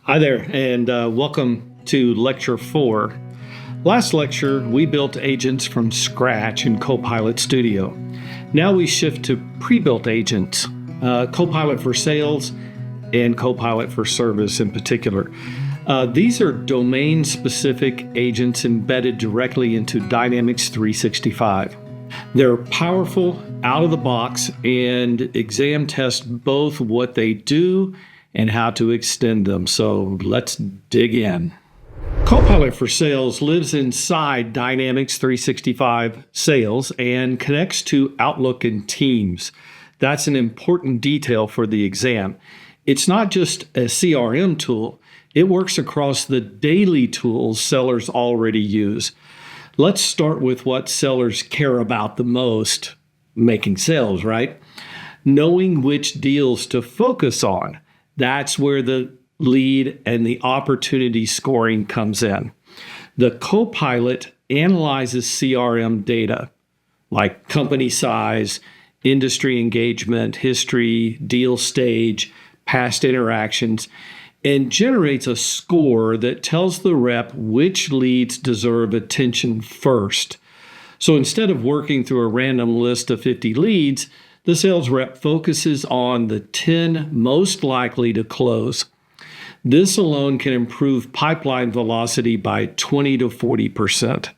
Hi there, and welcome to Lecture 4. Last lecture, we built agents from scratch in Copilot Studio. Now we shift to pre-built agents, Copilot for Sales and Copilot for Service in particular. These are domain-specific agents embedded directly into Dynamics 365. They're powerful, out of the box, and exam test both what they do and how to extend them. So let's dig in. Copilot for Sales lives inside Dynamics 365 Sales and connects to Outlook and Teams. That's an important detail for the exam. It's not just a CRM tool, it works across the daily tools sellers already use. Let's start with what sellers care about the most, making sales, right? Knowing which deals to focus on. That's where the lead and the opportunity scoring comes in. The Copilot analyzes CRM data like company size, industry engagement, history, deal stage, past interactions, and generates a score that tells the rep which leads deserve attention first. So instead of working through a random list of 50 leads, the sales rep focuses on the 10 most likely to close. This alone can improve pipeline velocity by 20 to 40%.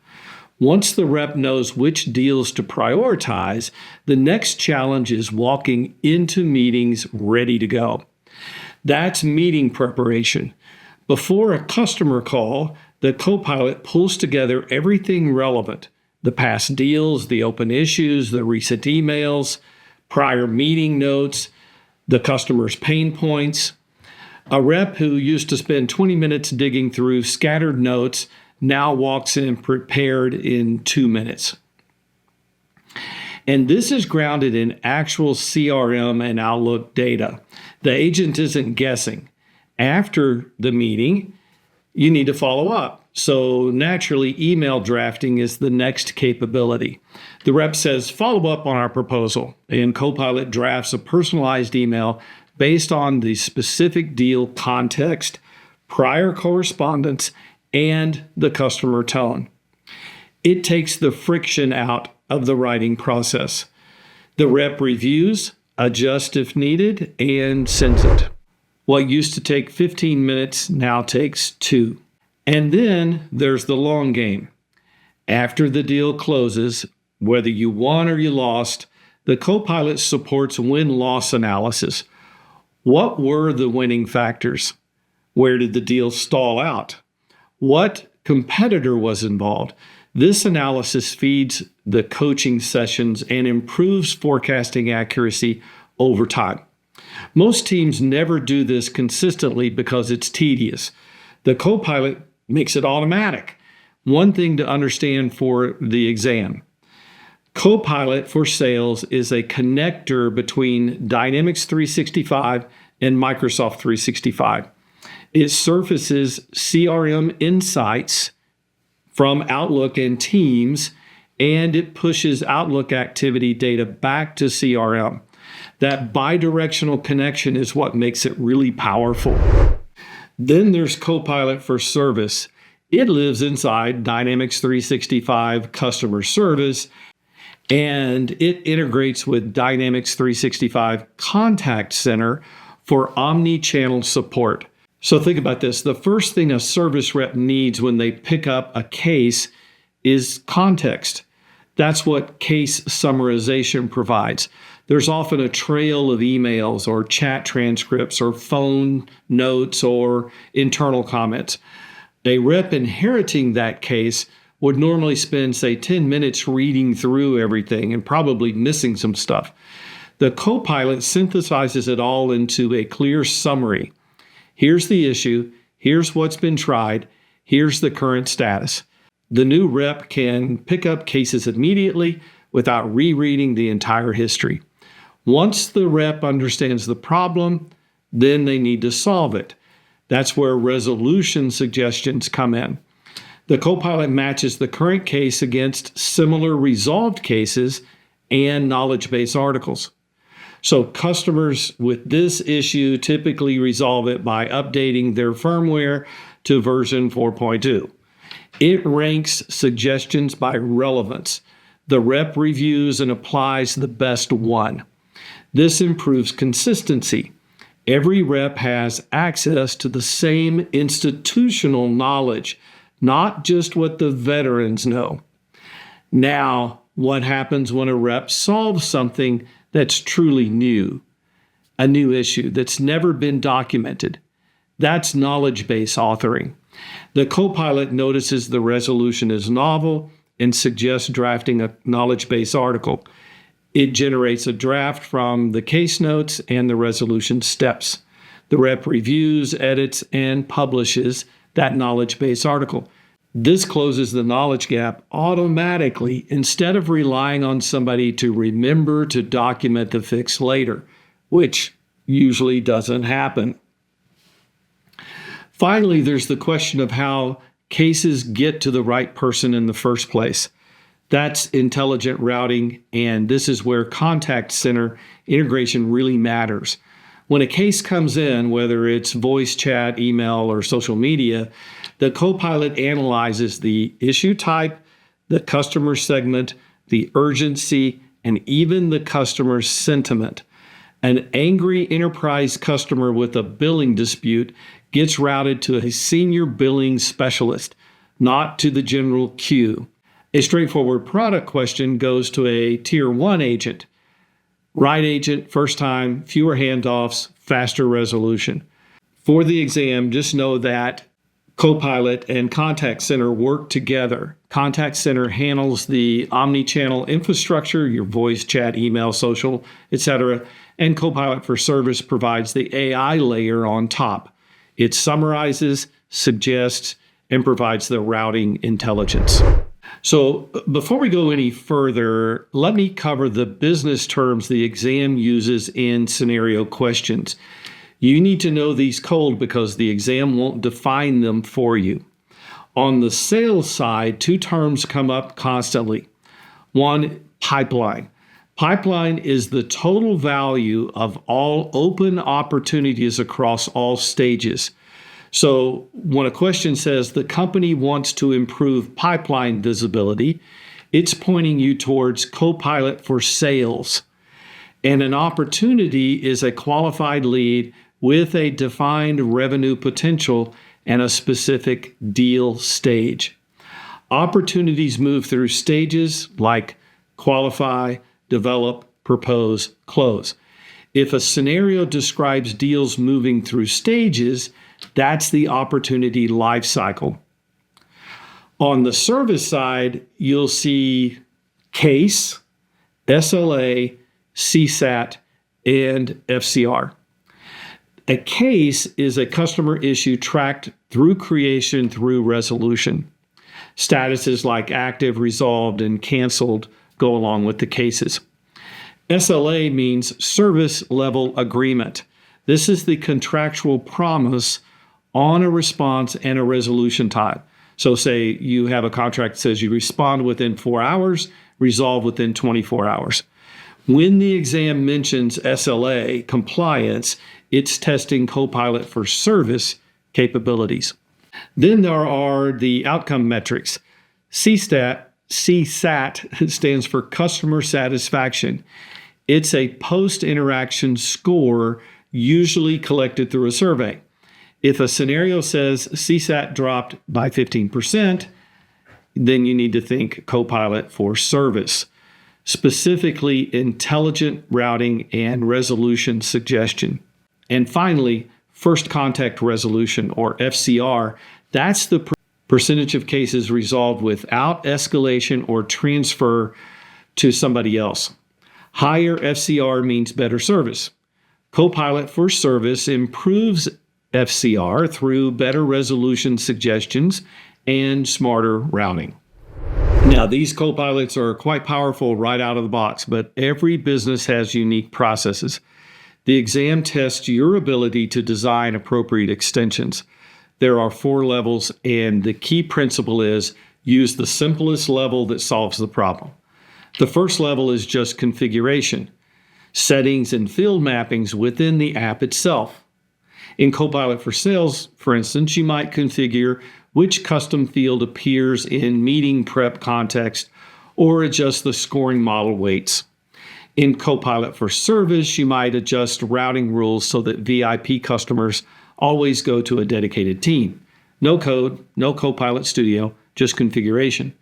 Once the rep knows which deals to prioritize, the next challenge is walking into meetings ready to go. That's meeting preparation. Before a customer call, the Copilot pulls together everything relevant: the past deals, the open issues, the recent emails, prior meeting notes, the customer's pain points. A rep who used to spend 20 minutes digging through scattered notes now walks in prepared in 2 minutes. And this is grounded in actual CRM and Outlook data. The agent isn't guessing. After the meeting, you need to follow up. So naturally, email drafting is the next capability. The rep says, follow up on our proposal, and Copilot drafts a personalized email based on the specific deal context, prior correspondence, and the customer tone. It takes the friction out of the writing process. The rep reviews, adjusts if needed, and sends it. What used to take 15 minutes now takes 2. And then there's the long game. After the deal closes, whether you won or you lost, the Copilot supports win-loss analysis. What were the winning factors? Where did the deal stall out? What competitor was involved? This analysis feeds the coaching sessions and improves forecasting accuracy over time. Most teams never do this consistently because it's tedious. The Copilot makes it automatic. One thing to understand for the exam: Copilot for Sales is a connector between Dynamics 365 and Microsoft 365. It surfaces CRM insights from Outlook and Teams, and it pushes Outlook activity data back to CRM. That bidirectional connection is what makes it really powerful. Then there's Copilot for Service. It lives inside Dynamics 365 Customer Service, and it integrates with Dynamics 365 Contact Center for omni-channel support. So think about this. The first thing a service rep needs when they pick up a case is context. That's what case summarization provides. There's often a trail of emails or chat transcripts or phone notes or internal comments. A rep inheriting that case would normally spend, say, 10 minutes reading through everything and probably missing some stuff. The Copilot synthesizes it all into a clear summary. Here's the issue, here's what's been tried, here's the current status. The new rep can pick up cases immediately without rereading the entire history. Once the rep understands the problem, then they need to solve it. That's where resolution suggestions come in. The Copilot matches the current case against similar resolved cases and knowledge base articles. So customers with this issue typically resolve it by updating their firmware to version 4.2. It ranks suggestions by relevance. The rep reviews and applies the best one. This improves consistency. Every rep has access to the same institutional knowledge, not just what the veterans know. Now, what happens when a rep solves something that's truly new, a new issue that's never been documented? That's knowledge base authoring. The Copilot notices the resolution is novel and suggests drafting a knowledge base article. It generates a draft from the case notes and the resolution steps. The rep reviews, edits, and publishes that knowledge base article. This closes the knowledge gap automatically instead of relying on somebody to remember to document the fix later, which usually doesn't happen. Finally, there's the question of how cases get to the right person in the first place. That's intelligent routing, and this is where contact center integration really matters. When a case comes in, whether it's voice, chat, email, or social media, the Copilot analyzes the issue type, the customer segment, the urgency, and even the customer sentiment. An angry enterprise customer with a billing dispute gets routed to a senior billing specialist, not to the general queue. A straightforward product question goes to a tier 1 agent. Right agent, first time, fewer handoffs, faster resolution. For the exam, just know that Copilot and Contact Center work together. Contact Center handles the omni-channel infrastructure, your voice, chat, email, social, etc. And Copilot for Service provides the AI layer on top. It summarizes, suggests, and provides the routing intelligence. So before we go any further, let me cover the business terms the exam uses in scenario questions. You need to know these cold because the exam won't define them for you. On the sales side, two terms come up constantly. One, pipeline. Pipeline is the total value of all open opportunities across all stages. So when a question says the company wants to improve pipeline visibility, it's pointing you towards Copilot for sales. And an opportunity is a qualified lead with a defined revenue potential and a specific deal stage. Opportunities move through stages like qualify, develop, propose, close. If a scenario describes deals moving through stages, that's the opportunity life cycle. On the service side, you'll see case, SLA, CSAT, and FCR. A case is a customer issue tracked through creation through resolution. Statuses like active, resolved, and canceled go along with the cases. SLA means service level agreement. This is the contractual promise on a response and a resolution time. So say you have a contract that says you respond within 4 hours, resolve within 24 hours. When the exam mentions SLA compliance, it's testing Copilot for service capabilities. Then there are the outcome metrics. CSAT stands for customer satisfaction. It's a post-interaction score usually collected through a survey. If a scenario says CSAT dropped by 15%, then you need to think Copilot for service, specifically intelligent routing and resolution suggestion. And finally, first contact resolution, or FCR, that's the percentage of cases resolved without escalation or transfer to somebody else. Higher FCR means better service. Copilot for Service improves FCR through better resolution suggestions and smarter routing. Now, these Copilots are quite powerful right out of the box, but every business has unique processes. The exam tests your ability to design appropriate extensions. There are 4 levels, and the key principle is use the simplest level that solves the problem. The first level is just configuration. settings, and field mappings within the app itself. In Copilot for Sales, for instance, you might configure which custom field appears in meeting prep context or adjust the scoring model weights. In Copilot for Service, you might adjust routing rules so that VIP customers always go to a dedicated team. No code, no Copilot Studio, just configuration.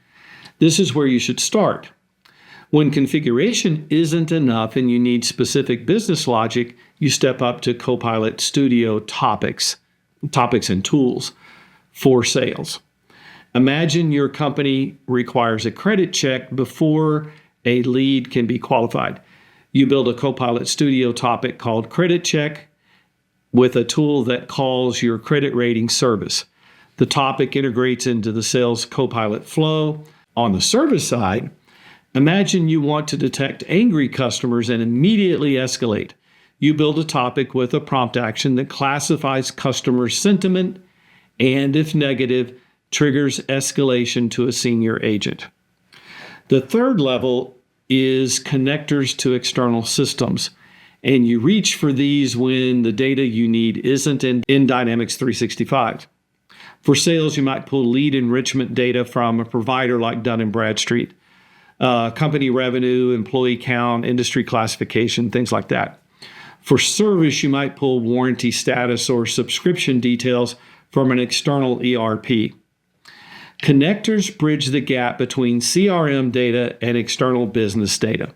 This is where you should start. When configuration isn't enough and you need specific business logic, you step up to Copilot Studio topics and tools for sales. Imagine your company requires a credit check before a lead can be qualified. You build a Copilot Studio topic called Credit Check with a tool that calls your credit rating service. The topic integrates into the sales Copilot flow. On the service side, imagine you want to detect angry customers and immediately escalate. You build a topic with a prompt action that classifies customer sentiment and, if negative, triggers escalation to a senior agent. The third level is connectors to external systems, and you reach for these when the data you need isn't in Dynamics 365. For sales, you might pull lead enrichment data from a provider like Dun & Bradstreet, company revenue, employee count, industry classification, things like that. For service, you might pull warranty status or subscription details from an external ERP. Connectors bridge the gap between CRM data and external business data.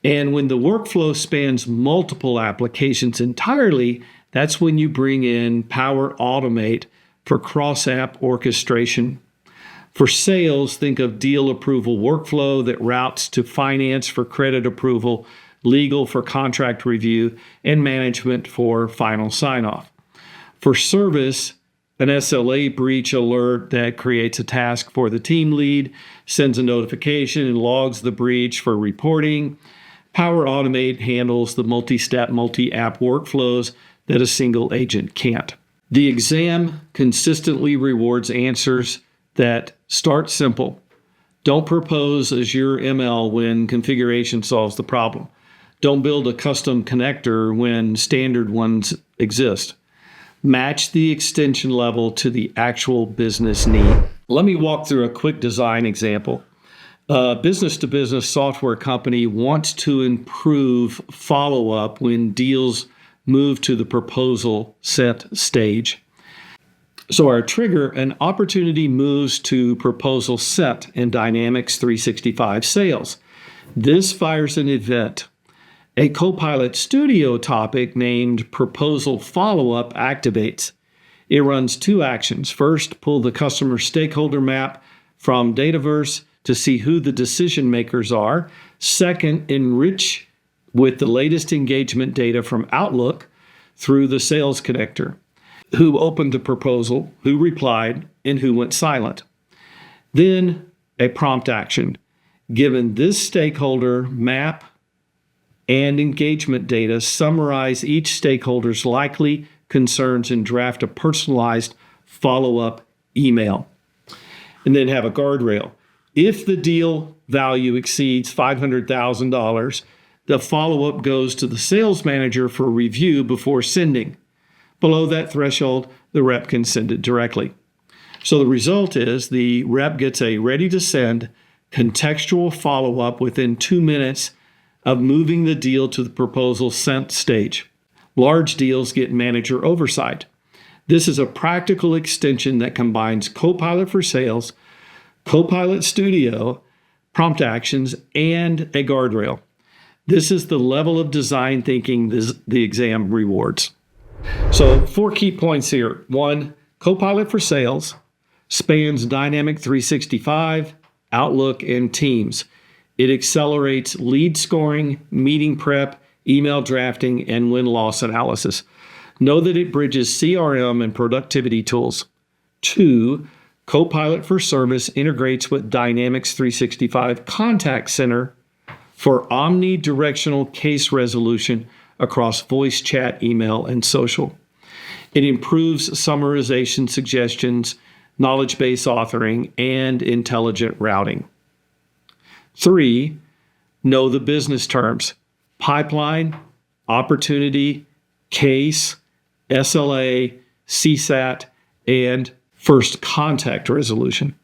And when the workflow spans multiple applications entirely, that's when you bring in Power Automate for cross-app orchestration. For sales, think of deal approval workflow that routes to finance for credit approval, legal for contract review, and management for final sign-off. For service, an SLA breach alert that creates a task for the team lead, sends a notification, and logs the breach for reporting. Power Automate handles the multi-step, multi-app workflows that a single agent can't. The exam consistently rewards answers that start simple. Don't propose Azure ML when configuration solves the problem. Don't build a custom connector when standard ones exist. Match the extension level to the actual business need. Let me walk through a quick design example. A business-to-business software company wants to improve follow-up when deals move to the proposal set stage. So our trigger, an opportunity moves to proposal set in Dynamics 365 Sales. This fires an event. A Copilot Studio topic named Proposal Follow-Up activates. It runs two actions. First, pull the customer stakeholder map from Dataverse to see who the decision makers are. Second, enrich with the latest engagement data from Outlook through the sales connector. Who opened the proposal, who replied, and who went silent. Then a prompt action. Given this stakeholder map and engagement data, summarize each stakeholder's likely concerns and draft a personalized follow-up email. And then have a guardrail. If the deal value exceeds $500,000, the follow-up goes to the sales manager for review before sending. Below that threshold, the rep can send it directly. So the result is the rep gets a ready-to-send contextual follow-up within 2 minutes of moving the deal to the proposal sent stage. Large deals get manager oversight. This is a practical extension that combines Copilot for Sales, Copilot Studio, prompt actions, and a guardrail. This is the level of design thinking the exam rewards. So 4 key points here. 1, Copilot for Sales spans Dynamic 365, Outlook, and Teams. It accelerates lead scoring, meeting prep, email drafting, and win-loss analysis. Know that it bridges CRM and productivity tools. 2, Copilot for Service integrates with Dynamics 365 Contact Center for omnidirectional case resolution across voice, chat, email, and social. It improves summarization suggestions, knowledge base authoring, and intelligent routing. 3, know the business terms. pipeline, opportunity, case, SLA, CSAT, and first contact resolution.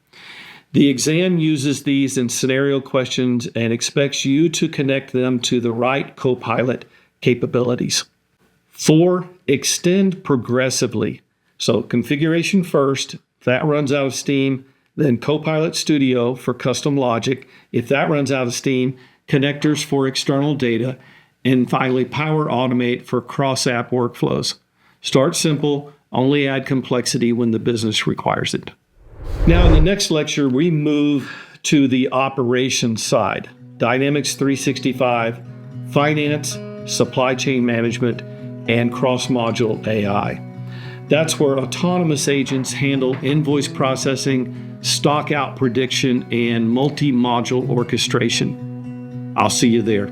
The exam uses these in scenario questions and expects you to connect them to the right Copilot capabilities. 4, extend progressively. So configuration first, if that runs out of steam, then Copilot Studio for custom logic. If that runs out of steam, connectors for external data, and finally Power Automate for cross-app workflows. Start simple, only add complexity when the business requires it. Now in the next lecture, we move to the operations side. Dynamics 365, finance, supply chain management, and cross-module AI. That's where autonomous agents handle invoice processing, stock out prediction, and multi-module orchestration. I'll see you there.